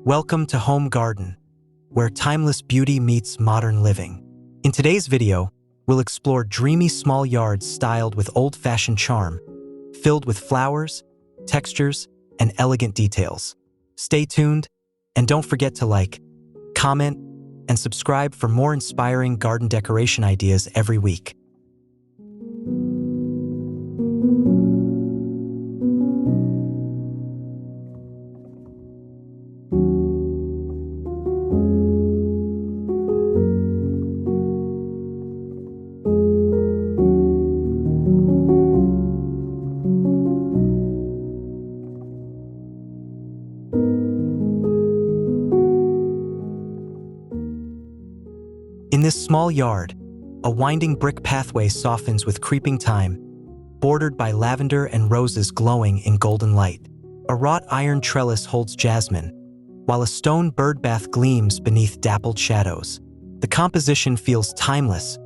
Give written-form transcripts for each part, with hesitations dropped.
Welcome to Home Garden, where timeless beauty meets modern living. In today's video, we'll explore dreamy small yards styled with old-fashioned charm, filled with flowers, textures, and elegant details. Stay tuned, and don't forget to like, comment, and subscribe for more inspiring garden decoration ideas every week. In this small yard, a winding brick pathway softens with creeping thyme, bordered by lavender and roses glowing in golden light. A wrought iron trellis holds jasmine, while a stone birdbath gleams beneath dappled shadows. The composition feels timeless,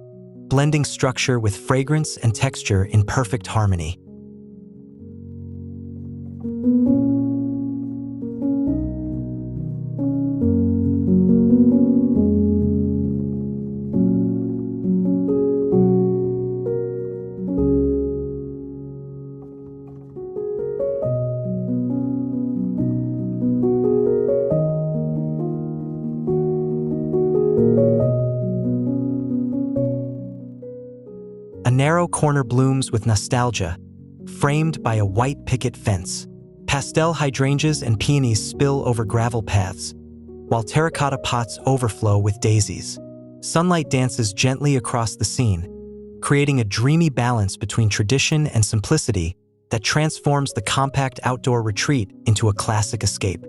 blending structure with fragrance and texture in perfect harmony. A narrow corner blooms with nostalgia, framed by a white picket fence. Pastel hydrangeas and peonies spill over gravel paths, while terracotta pots overflow with daisies. Sunlight dances gently across the scene, creating a dreamy balance between tradition and simplicity that transforms the compact outdoor retreat into a classic escape.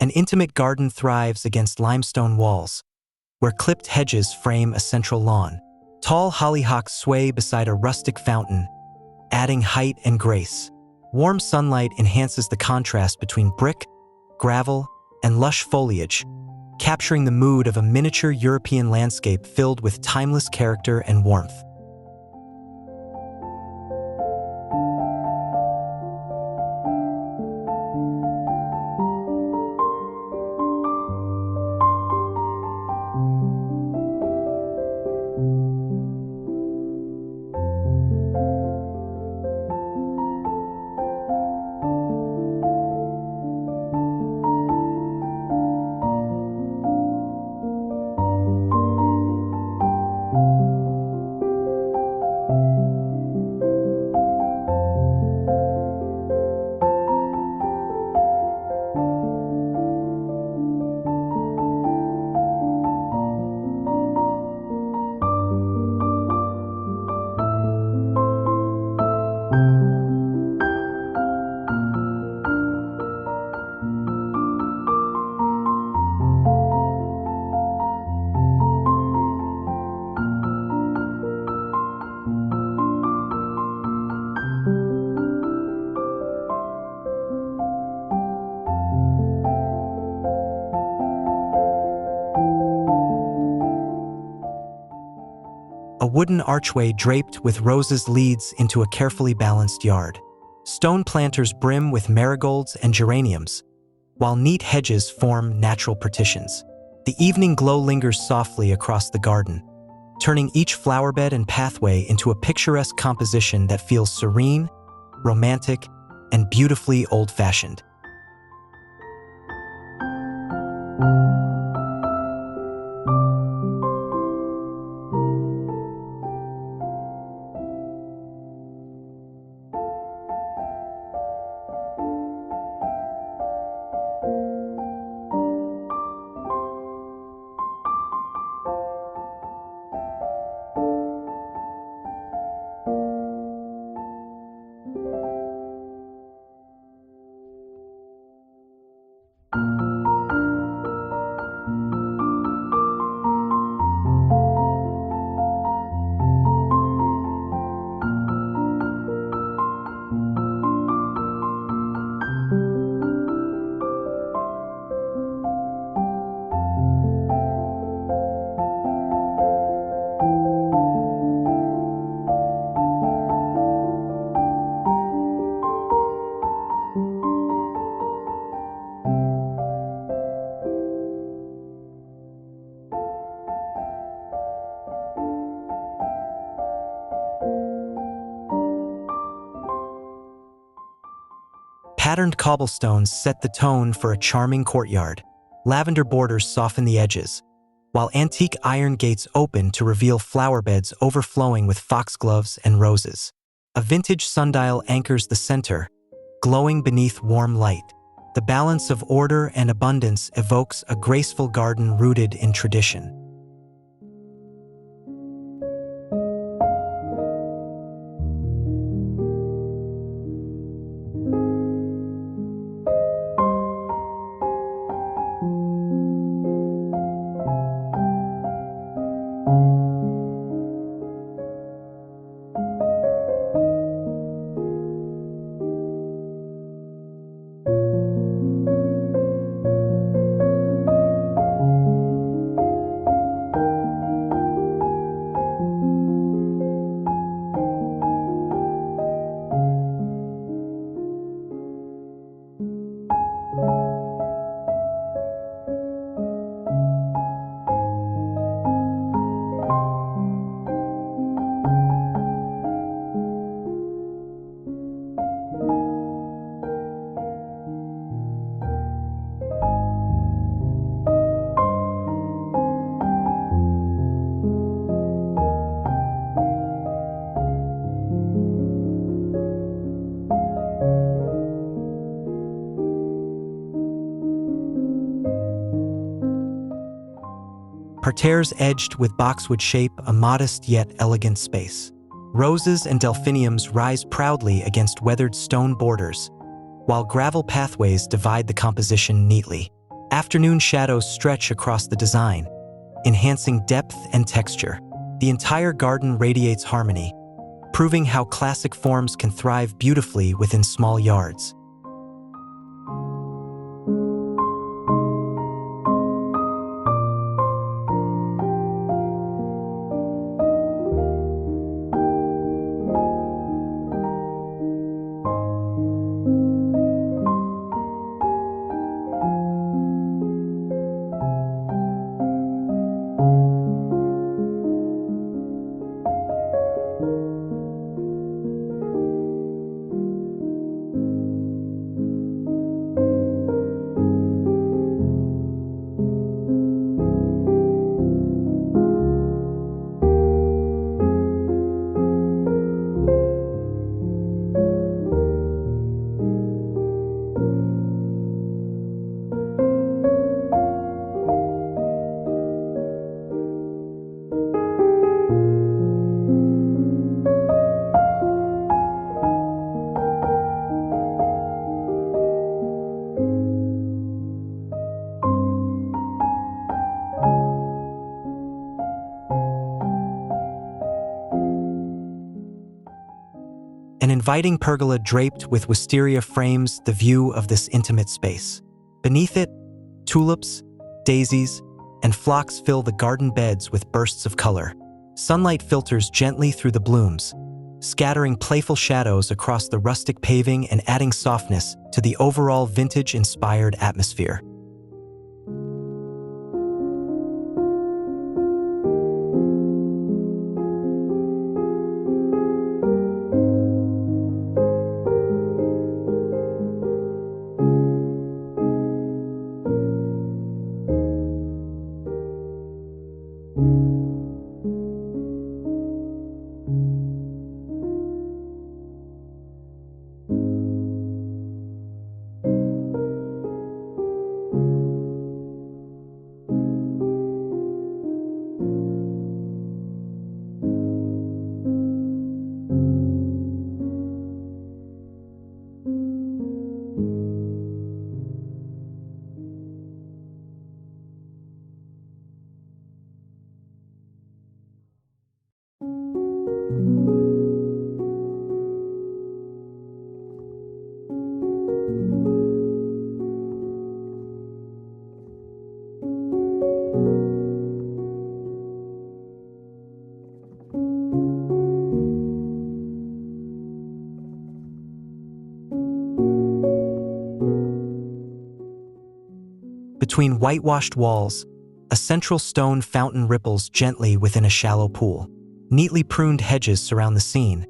An intimate garden thrives against limestone walls, where clipped hedges frame a central lawn. Tall hollyhocks sway beside a rustic fountain, adding height and grace. Warm sunlight enhances the contrast between brick, gravel, and lush foliage, capturing the mood of a miniature European landscape filled with timeless character and warmth. A wooden archway draped with roses leads into a carefully balanced yard. Stone planters brim with marigolds and geraniums, while neat hedges form natural partitions. The evening glow lingers softly across the garden, turning each flowerbed and pathway into a picturesque composition that feels serene, romantic, and beautifully old-fashioned. Patterned cobblestones set the tone for a charming courtyard. Lavender borders soften the edges, while antique iron gates open to reveal flowerbeds overflowing with foxgloves and roses. A vintage sundial anchors the center, glowing beneath warm light. The balance of order and abundance evokes a graceful garden rooted in tradition. Parterres edged with boxwood shape a modest yet elegant space. Roses and delphiniums rise proudly against weathered stone borders, while gravel pathways divide the composition neatly. Afternoon shadows stretch across the design, enhancing depth and texture. The entire garden radiates harmony, proving how classic forms can thrive beautifully within small yards. An inviting pergola draped with wisteria frames the view of this intimate space. Beneath it, tulips, daisies, and phlox fill the garden beds with bursts of color. Sunlight filters gently through the blooms, scattering playful shadows across the rustic paving and adding softness to the overall vintage-inspired atmosphere. Between whitewashed walls, a central stone fountain ripples gently within a shallow pool. Neatly pruned hedges surround the scene,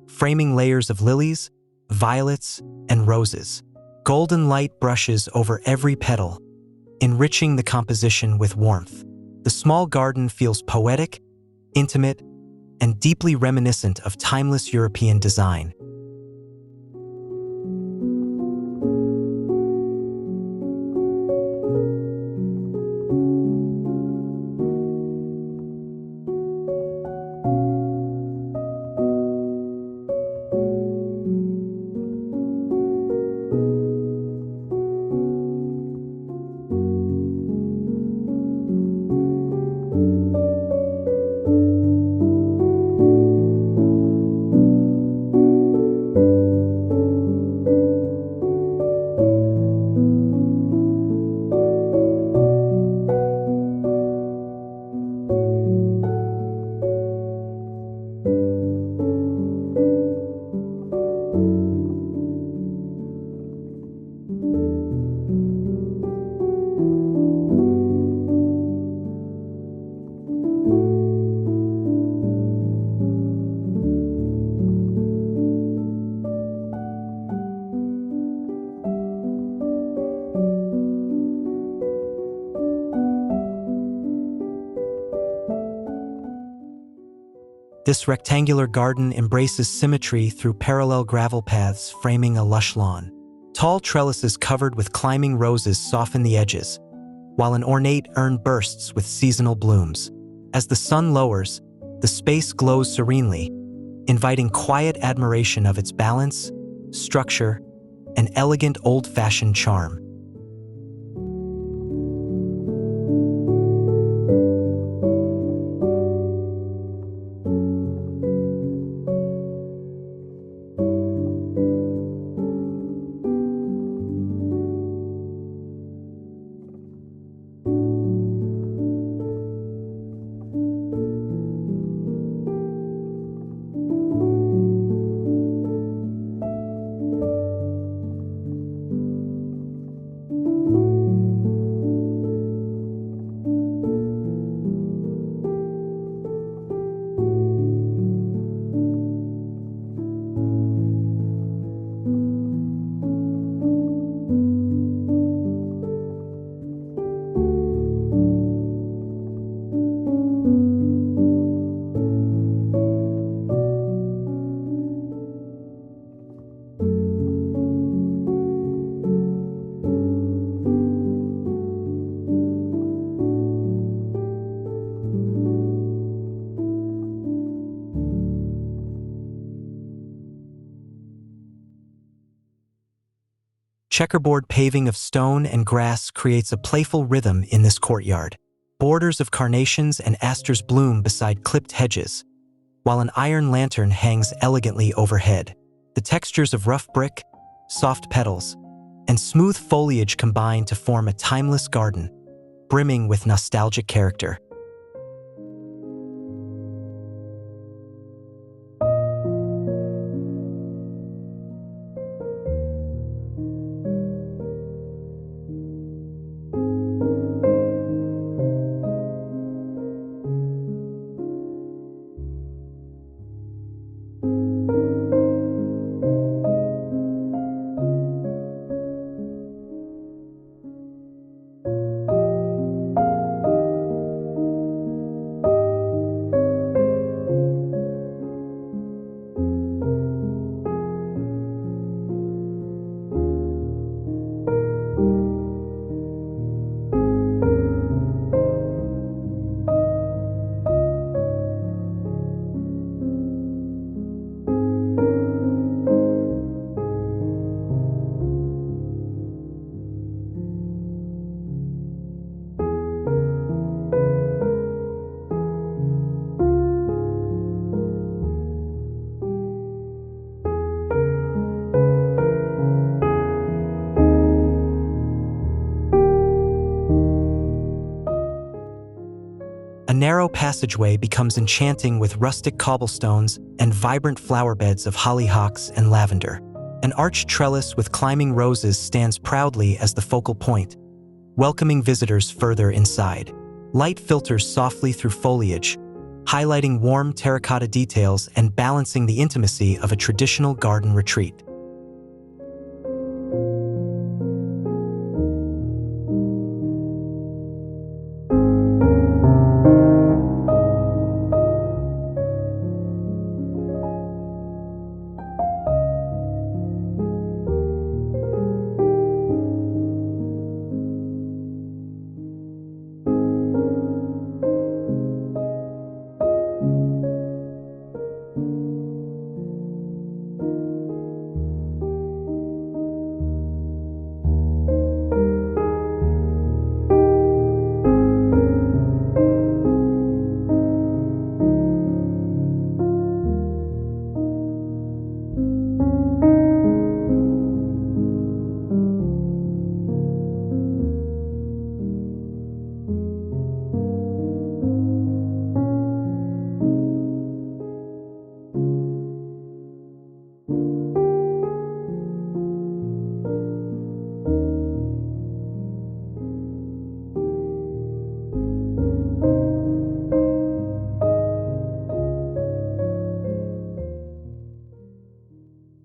framing layers of lilies, violets, and roses. Golden light brushes over every petal, enriching the composition with warmth. The small garden feels poetic, intimate, and deeply reminiscent of timeless European design. This rectangular garden embraces symmetry through parallel gravel paths framing a lush lawn. Tall trellises covered with climbing roses soften the edges, while an ornate urn bursts with seasonal blooms. As the sun lowers, the space glows serenely, inviting quiet admiration of its balance, structure, and elegant old-fashioned charm. Checkerboard paving of stone and grass creates a playful rhythm in this courtyard. Borders of carnations and asters bloom beside clipped hedges, while an iron lantern hangs elegantly overhead. The textures of rough brick, soft petals, and smooth foliage combine to form a timeless garden, brimming with nostalgic character. A narrow passageway becomes enchanting with rustic cobblestones and vibrant flowerbeds of hollyhocks and lavender. An arched trellis with climbing roses stands proudly as the focal point, welcoming visitors further inside. Light filters softly through foliage, highlighting warm terracotta details and balancing the intimacy of a traditional garden retreat.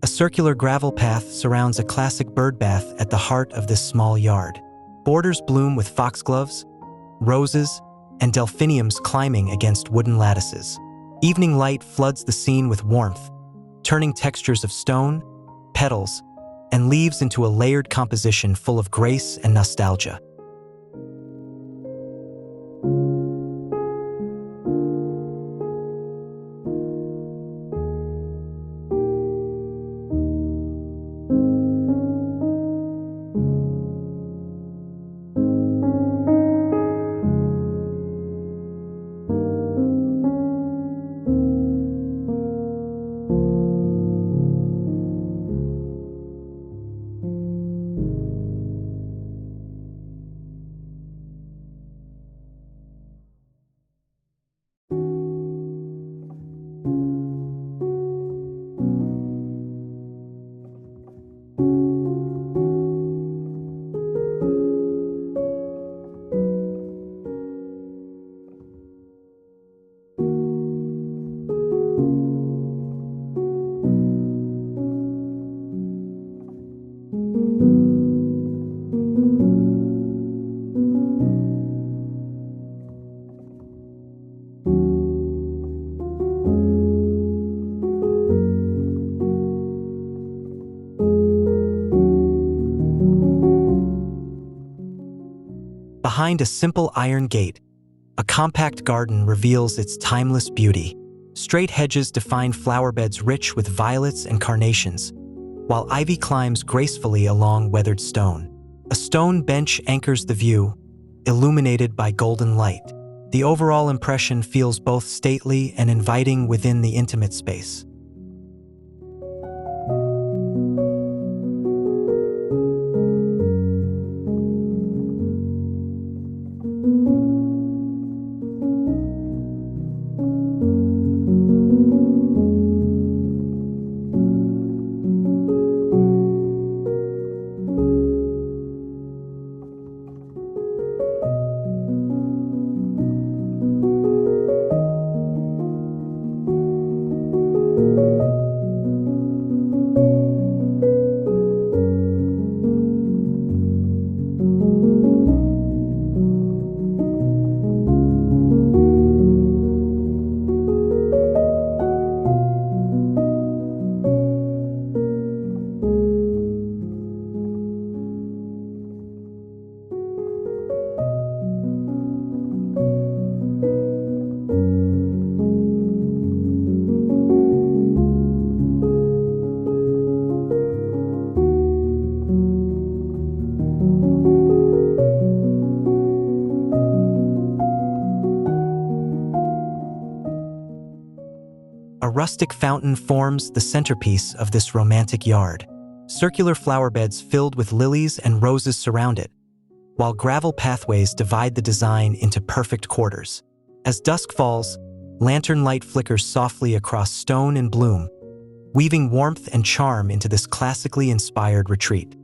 A circular gravel path surrounds a classic bird bath at the heart of this small yard. Borders bloom with foxgloves, roses, and delphiniums climbing against wooden lattices. Evening light floods the scene with warmth, turning textures of stone, petals, and leaves into a layered composition full of grace and nostalgia. Behind a simple iron gate, a compact garden reveals its timeless beauty. Straight hedges define flowerbeds rich with violets and carnations, while ivy climbs gracefully along weathered stone. A stone bench anchors the view, illuminated by golden light. The overall impression feels both stately and inviting within the intimate space. A rustic fountain forms the centerpiece of this romantic yard. Circular flower beds filled with lilies and roses surround it, while gravel pathways divide the design into perfect quarters. As dusk falls, lantern light flickers softly across stone and bloom, weaving warmth and charm into this classically inspired retreat.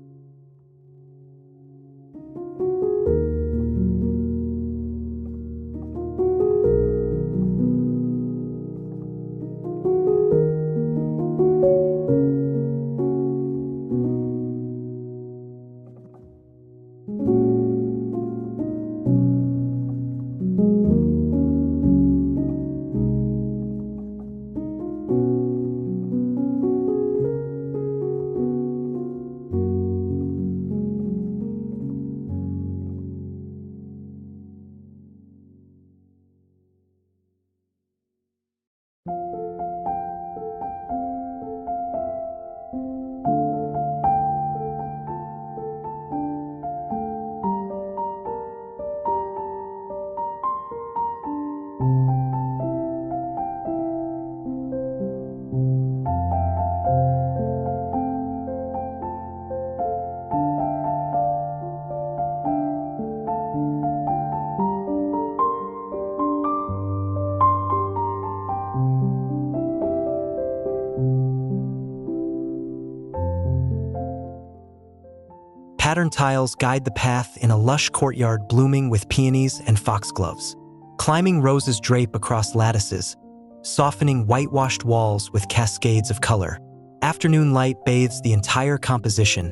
Pattern tiles guide the path in a lush courtyard blooming with peonies and foxgloves. Climbing roses drape across lattices, softening whitewashed walls with cascades of color. Afternoon light bathes the entire composition,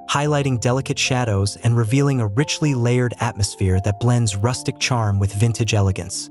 highlighting delicate shadows and revealing a richly layered atmosphere that blends rustic charm with vintage elegance.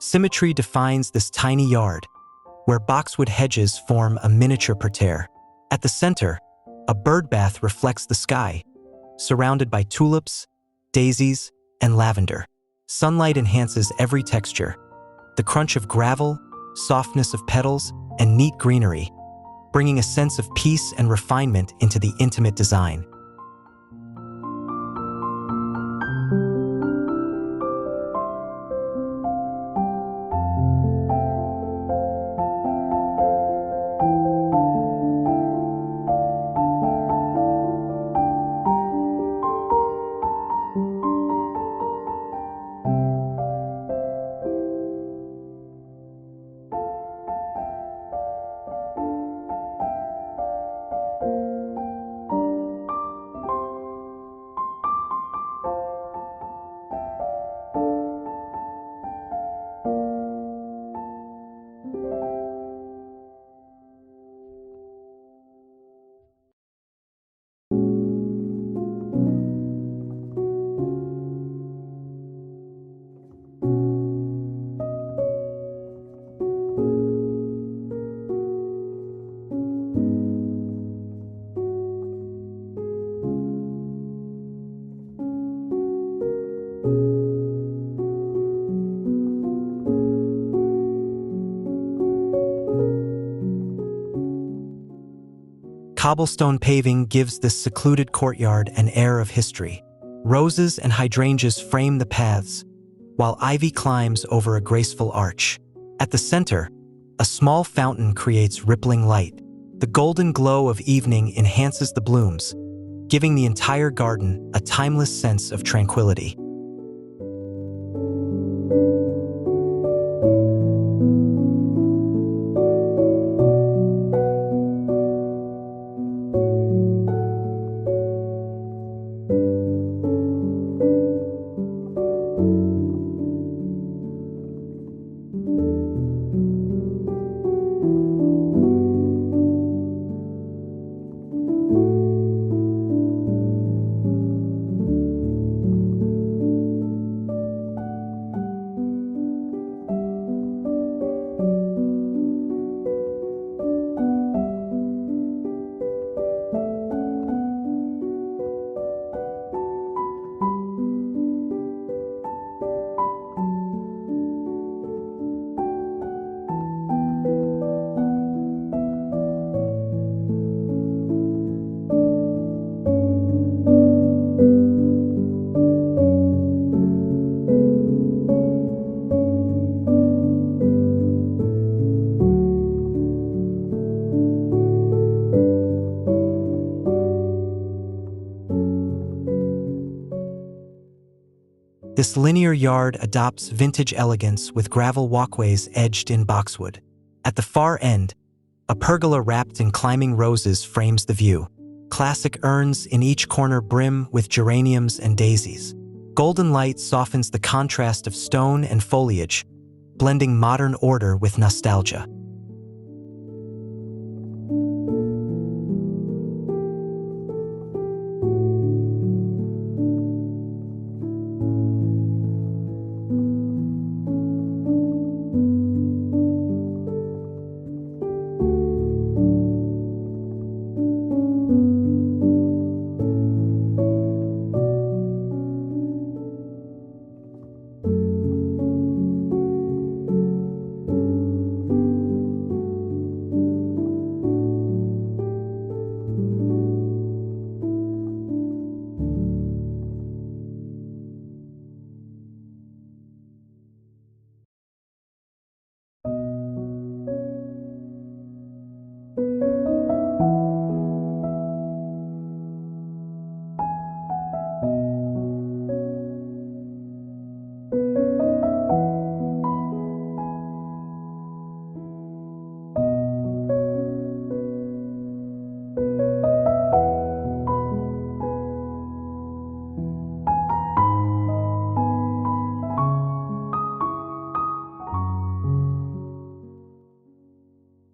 Symmetry defines this tiny yard, where boxwood hedges form a miniature parterre. At the center, a birdbath reflects the sky, surrounded by tulips, daisies, and lavender. Sunlight enhances every texture. The crunch of gravel, softness of petals, and neat greenery, bringing a sense of peace and refinement into the intimate design. Cobblestone paving gives this secluded courtyard an air of history. Roses and hydrangeas frame the paths, while ivy climbs over a graceful arch. At the center, a small fountain creates rippling light. The golden glow of evening enhances the blooms, giving the entire garden a timeless sense of tranquility. This linear yard adopts vintage elegance with gravel walkways edged in boxwood. At the far end, a pergola wrapped in climbing roses frames the view. Classic urns in each corner brim with geraniums and daisies. Golden light softens the contrast of stone and foliage, blending modern order with nostalgia.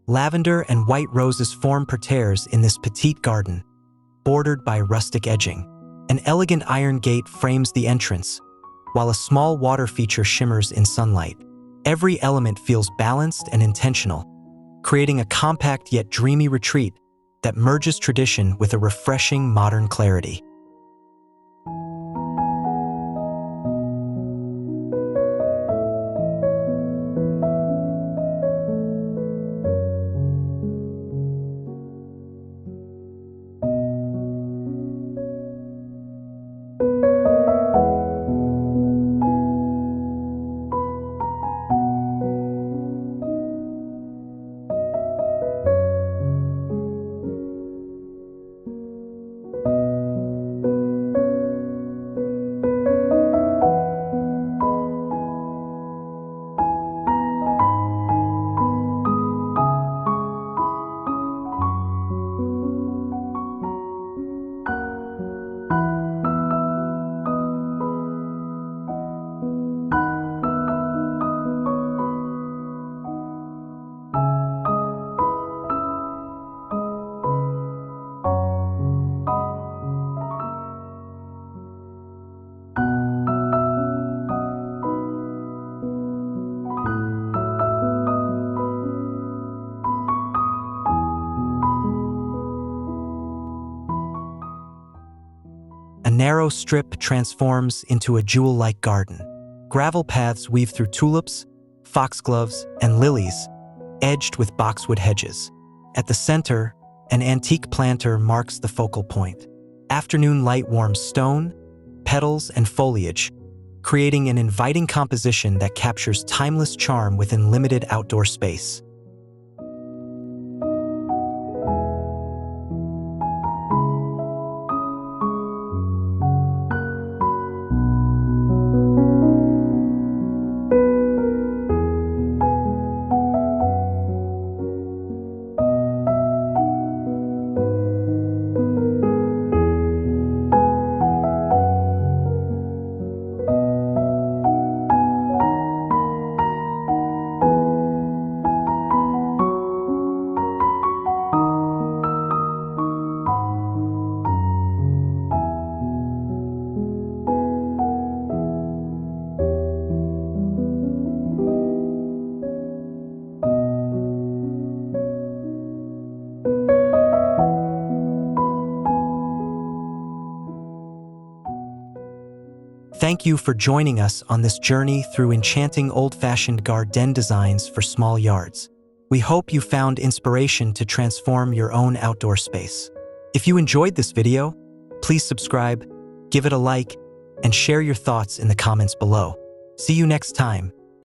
Lavender and white roses form parterres in this petite garden, bordered by rustic edging. An elegant iron gate frames the entrance, while a small water feature shimmers in sunlight. Every element feels balanced and intentional, creating a compact yet dreamy retreat that merges tradition with a refreshing modern clarity. A narrow strip transforms into a jewel-like garden. Gravel paths weave through tulips, foxgloves, and lilies, edged with boxwood hedges. At the center, an antique planter marks the focal point. Afternoon light warms stone, petals, and foliage, creating an inviting composition that captures timeless charm within limited outdoor space. Thank you for joining us on this journey through enchanting old-fashioned garden designs for small yards. We hope you found inspiration to transform your own outdoor space. If you enjoyed this video, please subscribe, give it a like, and share your thoughts in the comments below. See you next time.